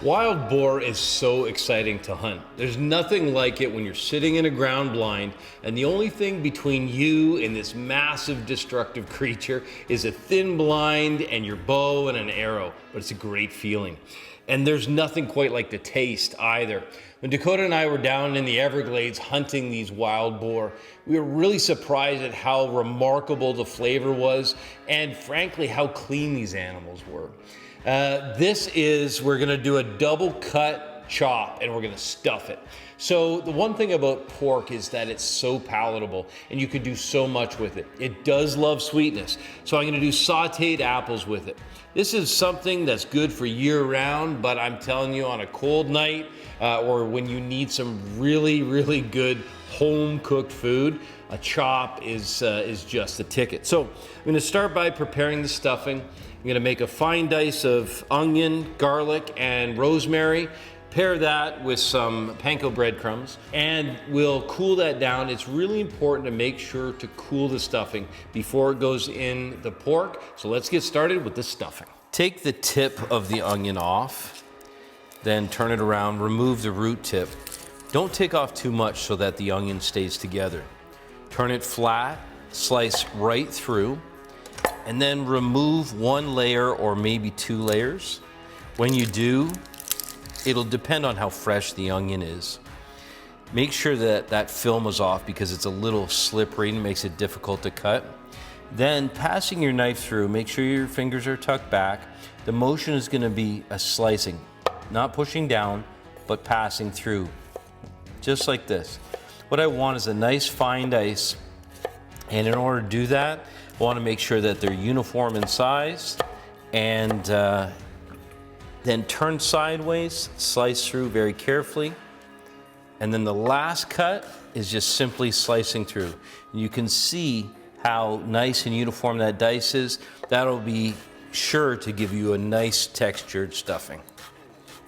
Wild boar is so exciting to hunt. There's nothing like it when you're sitting in a ground blind and the only thing between you and this massive destructive creature is a thin blind and your bow and an arrow. But it's a great feeling. And there's nothing quite like the taste either. When Dakota and I were down in the Everglades hunting these wild boar, we were really surprised at how remarkable the flavor was and frankly how clean these animals were. We're gonna do a double cut chop and we're gonna stuff it. So the one thing about pork is that it's so palatable and you can do so much with it. It does love sweetness. So I'm gonna do sauteed apples with it. This is something that's good for year round, but I'm telling you on a cold night or when you need some really, really good home cooked food, a chop is just the ticket. So I'm gonna start by preparing the stuffing. I'm gonna make a fine dice of onion, garlic, and rosemary. Pair that with some panko breadcrumbs, and we'll cool that down. It's really important to make sure to cool the stuffing before it goes in the pork. So let's get started with the stuffing. Take the tip of the onion off, then turn it around, remove the root tip. Don't take off too much so that the onion stays together. Turn it flat, slice right through, and then remove one layer or maybe two layers. When you do, it'll depend on how fresh the onion is. Make sure that that film is off because it's a little slippery and makes it difficult to cut. Then passing your knife through, make sure your fingers are tucked back. The motion is gonna be a slicing, not pushing down, but passing through, just like this. What I want is a nice fine dice, and in order to do that, I wanna make sure that they're uniform in size, and then turn sideways, slice through very carefully. And then the last cut is just simply slicing through. You can see how nice and uniform that dice is. That'll be sure to give you a nice textured stuffing.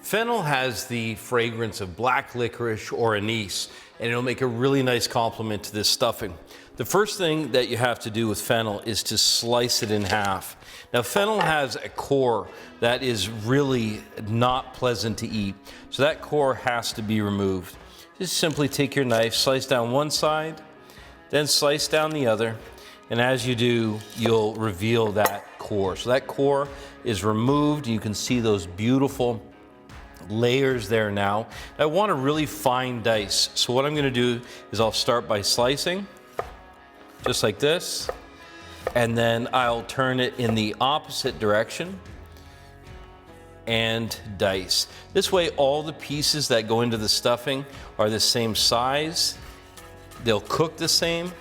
Fennel has the fragrance of black licorice or anise, and it'll make a really nice complement to this stuffing. The first thing that you have to do with fennel is to slice it in half. Now fennel has a core that is really not pleasant to eat, so that core has to be removed. Just simply take your knife, slice down one side, then slice down the other, and as you do, you'll reveal that core. So that core is removed. You can see those beautiful layers there now. I want a really fine dice. So what I'm gonna do is I'll start by slicing, just like this, and then I'll turn it in the opposite direction and dice. This way all the pieces that go into the stuffing are the same size, they'll cook the same,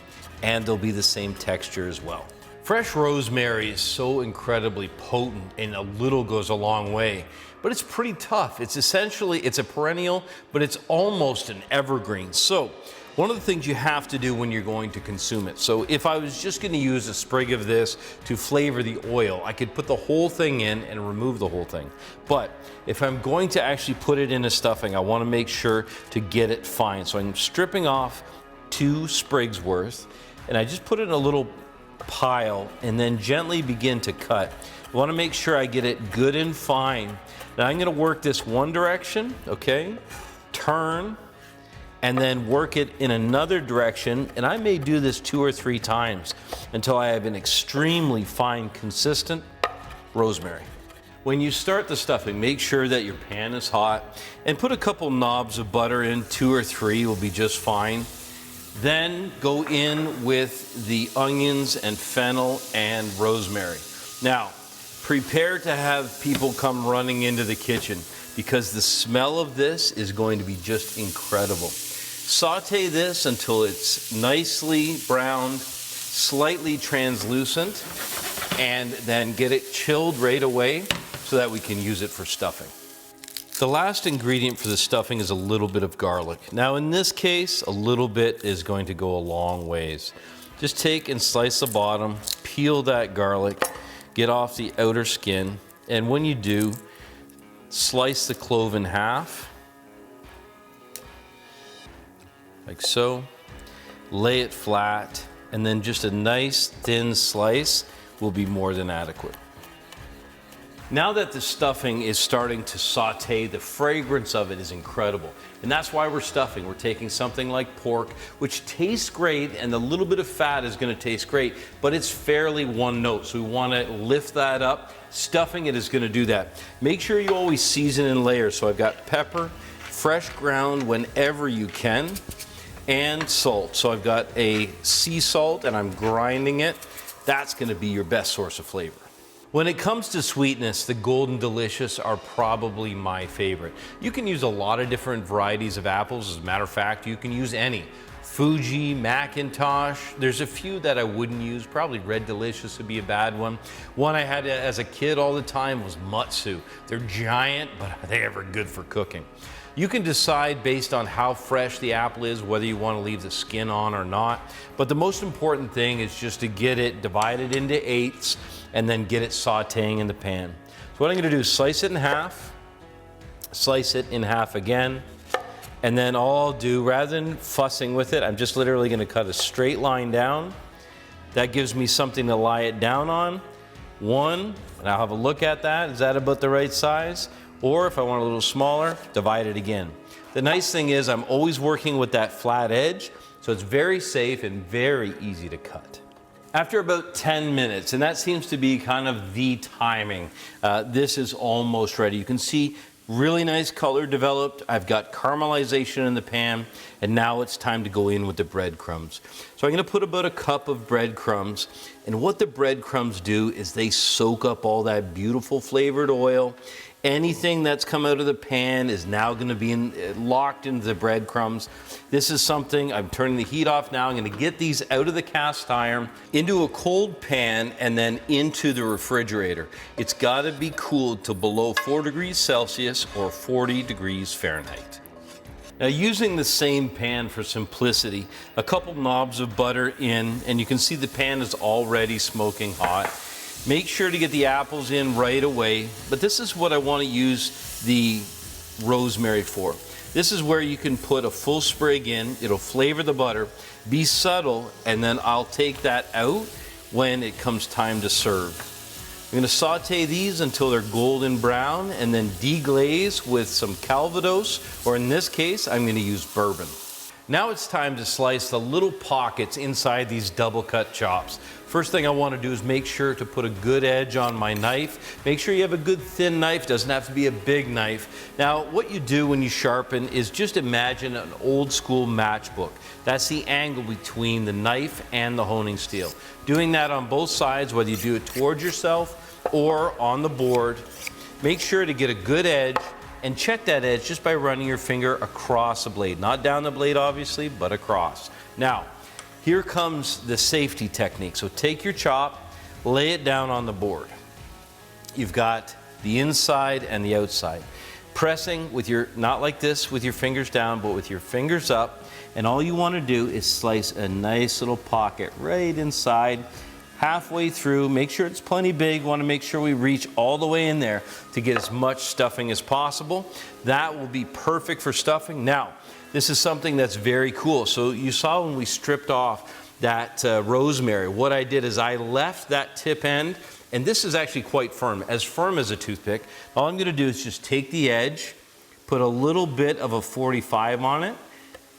and they'll be the same texture as well. Fresh rosemary is so incredibly potent and a little goes a long way, but it's pretty tough. It's a perennial, but it's almost an evergreen. So one of the things you have to do when you're going to consume it. So if I was just gonna use a sprig of this to flavor the oil, I could put the whole thing in and remove the whole thing. But if I'm going to actually put it in a stuffing, I wanna make sure to get it fine. So I'm stripping off 2 sprigs worth, and I just put it in a little pile and then gently begin to cut. I wanna make sure I get it good and fine. Now I'm gonna work this one direction, okay? Turn, and then work it in another direction, and I may do this 2 or 3 times until I have an extremely fine, consistent rosemary. When you start the stuffing, make sure that your pan is hot and put a couple knobs of butter in, 2 or 3 will be just fine. Then go in with the onions and fennel and rosemary. Now, prepare to have people come running into the kitchen because the smell of this is going to be just incredible. Saute this until it's nicely browned, slightly translucent, and then get it chilled right away so that we can use it for stuffing. The last ingredient for the stuffing is a little bit of garlic. Now in this case, a little bit is going to go a long ways. Just take and slice the bottom, peel that garlic, get off the outer skin, and when you do, slice the clove in half, like so, lay it flat, and then just a nice thin slice will be more than adequate. Now that the stuffing is starting to saute, the fragrance of it is incredible. And that's why we're stuffing. We're taking something like pork, which tastes great, and the little bit of fat is gonna taste great, but it's fairly one note. So we wanna lift that up. Stuffing it is gonna do that. Make sure you always season in layers. So I've got pepper, fresh ground whenever you can, and salt. So I've got a sea salt and I'm grinding it. That's gonna be your best source of flavor. When it comes to sweetness, the Golden Delicious are probably my favorite. You can use a lot of different varieties of apples. As a matter of fact, you can use any. Fuji, Macintosh, there's a few that I wouldn't use. Probably Red Delicious would be a bad one. One I had as a kid all the time was Mutsu. They're giant, but are they ever good for cooking? You can decide based on how fresh the apple is, whether you want to leave the skin on or not. But the most important thing is just to get it divided into eighths and then get it sauteing in the pan. So what I'm gonna do is slice it in half again, and then all I'll do, rather than fussing with it, I'm just literally gonna cut a straight line down. That gives me something to lie it down on. One, and I'll have a look at that. Is that about the right size? Or if I want a little smaller, divide it again. The nice thing is I'm always working with that flat edge, so it's very safe and very easy to cut. After about 10 minutes, and that seems to be kind of the timing, this is almost ready. You can see really nice color developed. I've got caramelization in the pan, and now it's time to go in with the breadcrumbs. So I'm gonna put about a cup of breadcrumbs, and what the breadcrumbs do is they soak up all that beautiful flavored oil. Anything that's come out of the pan is now gonna be locked into the breadcrumbs. This is something, I'm turning the heat off now. I'm gonna get these out of the cast iron, into a cold pan, and then into the refrigerator. It's gotta be cooled to below 4 degrees Celsius or 40 degrees Fahrenheit. Now, using the same pan for simplicity, a couple knobs of butter in, and you can see the pan is already smoking hot. Make sure to get the apples in right away, but this is what I want to use the rosemary for. This is where you can put a full sprig in, it'll flavor the butter, be subtle, and then I'll take that out when it comes time to serve. I'm going to saute these until they're golden brown and then deglaze with some Calvados, or in this case, I'm going to use bourbon. Now it's time to slice the little pockets inside these double cut chops. First thing I want to do is make sure to put a good edge on my knife. Make sure you have a good thin knife, doesn't have to be a big knife. Now what you do when you sharpen is just imagine an old school matchbook. That's the angle between the knife and the honing steel. Doing that on both sides, whether you do it towards yourself or on the board. Make sure to get a good edge and check that edge just by running your finger across the blade. Not down the blade obviously, but across. Now, here comes the safety technique. So take your chop, lay it down on the board. You've got the inside and the outside. Pressing with your, not like this with your fingers down, but with your fingers up. And all you want to do is slice a nice little pocket right inside, halfway through. Make sure it's plenty big. Want to make sure we reach all the way in there to get as much stuffing as possible. That will be perfect for stuffing. Now, this is something that's very cool. So you saw when we stripped off that rosemary, what I did is I left that tip end, and this is actually quite firm as a toothpick. All I'm going to do is just take the edge, put a little bit of a 45 on it,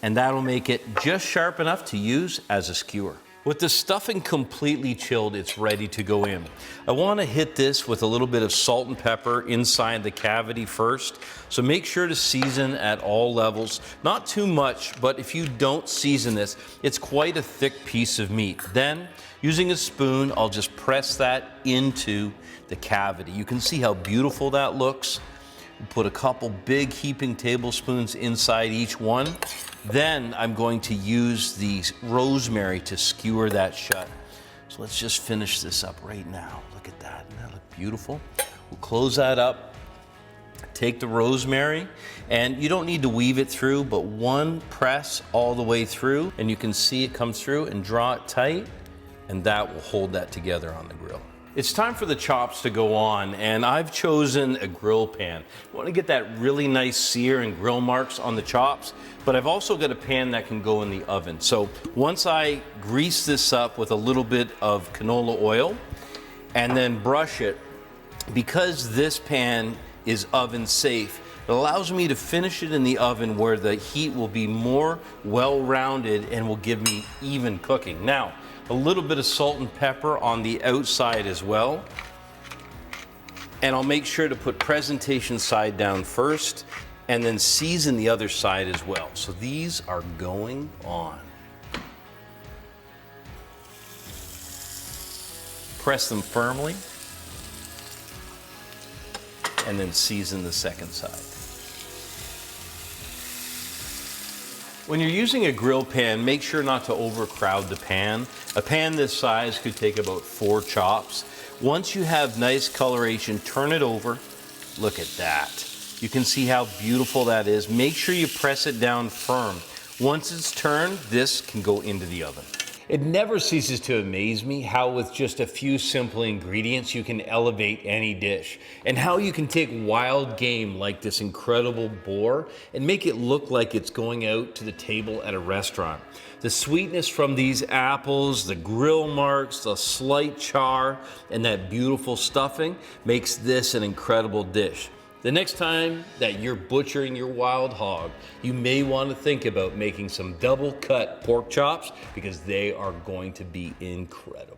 and that'll make it just sharp enough to use as a skewer. With the stuffing completely chilled, it's ready to go in. I want to hit this with a little bit of salt and pepper inside the cavity first. So make sure to season at all levels. Not too much, but if you don't season this, it's quite a thick piece of meat. Then, using a spoon, I'll just press that into the cavity. You can see how beautiful that looks. Put a couple big heaping tablespoons inside each one. Then I'm going to use the rosemary to skewer that shut. So let's just finish this up right now. Look at that, doesn't that look beautiful? We'll close that up, take the rosemary, and you don't need to weave it through, but one press all the way through, and you can see it comes through, and draw it tight, and that will hold that together on the grill. It's time for the chops to go on, and I've chosen a grill pan. I want to get that really nice sear and grill marks on the chops, but I've also got a pan that can go in the oven. So once I grease this up with a little bit of canola oil and then brush it, Because this pan is oven safe, it allows me to finish it in the oven where the heat will be more well-rounded and will give me even cooking. Now, a little bit of salt and pepper on the outside as well. And I'll make sure to put presentation side down first and then season the other side as well. So these are going on. Press them firmly and then season the second side. When you're using a grill pan, make sure not to overcrowd the pan. A pan this size could take about 4 chops. Once you have nice coloration, turn it over. Look at that. You can see how beautiful that is. Make sure you press it down firm. Once it's turned, this can go into the oven. It never ceases to amaze me how with just a few simple ingredients you can elevate any dish, and how you can take wild game like this incredible boar and make it look like it's going out to the table at a restaurant. The sweetness from these apples, the grill marks, the slight char, and that beautiful stuffing makes this an incredible dish. The next time that you're butchering your wild hog, you may want to think about making some double cut pork chops because they are going to be incredible.